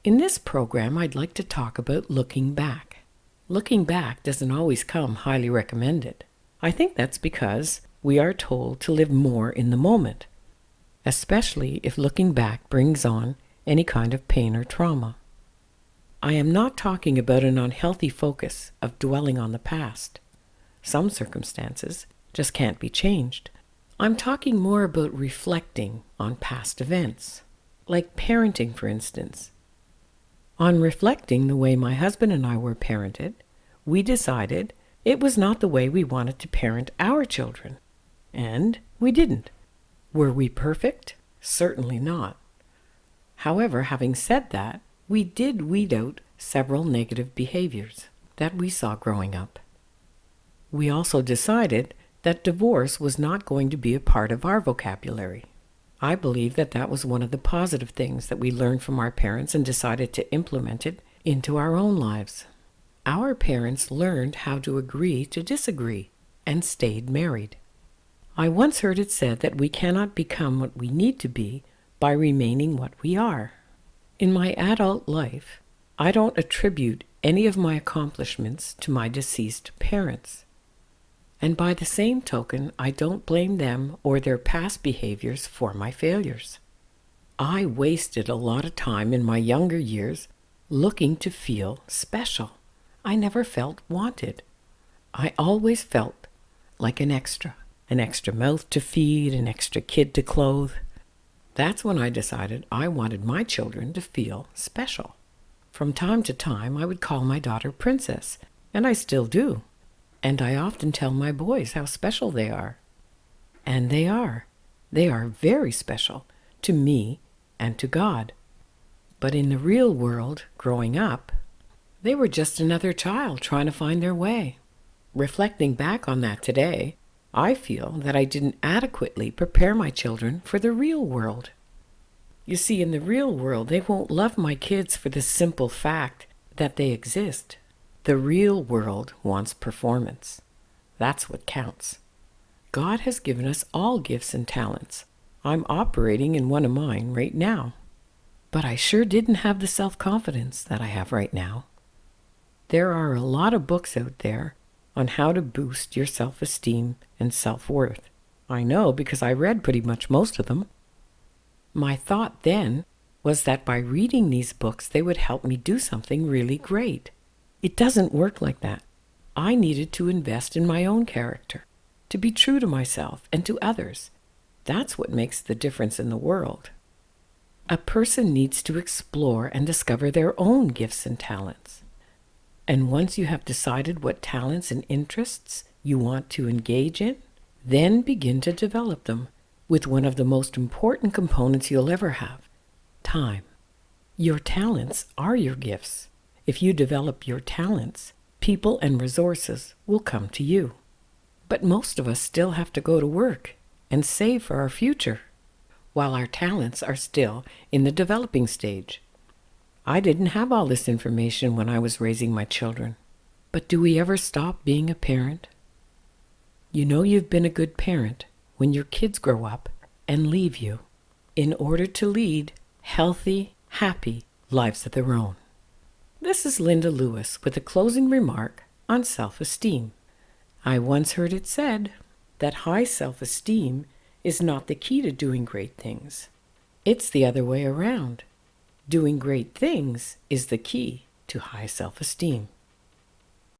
In this program, I'd like to talk about looking back. Looking back doesn't always come highly recommended. I think that's because we are told to live more in the moment, especially if looking back brings on any kind of pain or trauma. I am not talking about an unhealthy focus of dwelling on the past. Some circumstances just can't be changed. I'm talking more about reflecting on past events, like parenting, for instance. On reflecting the way my husband and I were parented, we decided it was not the way we wanted to parent our children. And we didn't. Were we perfect? Certainly not. However, having said that, we did weed out several negative behaviors that we saw growing up. We also decided that divorce was not going to be a part of our vocabulary. I believe that that was one of the positive things that we learned from our parents and decided to implement it into our own lives. Our parents learned how to agree to disagree and stayed married. I once heard it said that we cannot become what we need to be by remaining what we are. In my adult life, I don't attribute any of my accomplishments to my deceased parents. And by the same token, I don't blame them or their past behaviors for my failures. I wasted a lot of time in my younger years looking to feel special. I never felt wanted. I always felt like an extra mouth to feed, an extra kid to clothe. That's when I decided I wanted my children to feel special. From time to time, I would call my daughter Princess, and I still do. And I often tell my boys how special they are. And they are. They are very special to me and to God. But in the real world, growing up, they were just another child trying to find their way. Reflecting back on that today, I feel that I didn't adequately prepare my children for the real world. You see, in the real world, they won't love my kids for the simple fact that they exist. The real world wants performance. That's what counts. God has given us all gifts and talents. I'm operating in one of mine right now. But I sure didn't have the self-confidence that I have right now. There are a lot of books out there on how to boost your self-esteem and self-worth. I know because I read pretty much most of them. My thought then was that by reading these books, they would help me do something really great. It doesn't work like that. I needed to invest in my own character, to be true to myself and to others. That's what makes the difference in the world. A person needs to explore and discover their own gifts and talents. And once you have decided what talents and interests you want to engage in, then begin to develop them with one of the most important components you'll ever have: time. Your talents are your gifts. If you develop your talents, people and resources will come to you. But most of us still have to go to work and save for our future, while our talents are still in the developing stage. I didn't have all this information when I was raising my children. But do we ever stop being a parent? You know you've been a good parent when your kids grow up and leave you in order to lead healthy, happy lives of their own. This is Linda Lewis with a closing remark on self-esteem. I once heard it said that high self-esteem is not the key to doing great things. It's the other way around. Doing great things is the key to high self-esteem.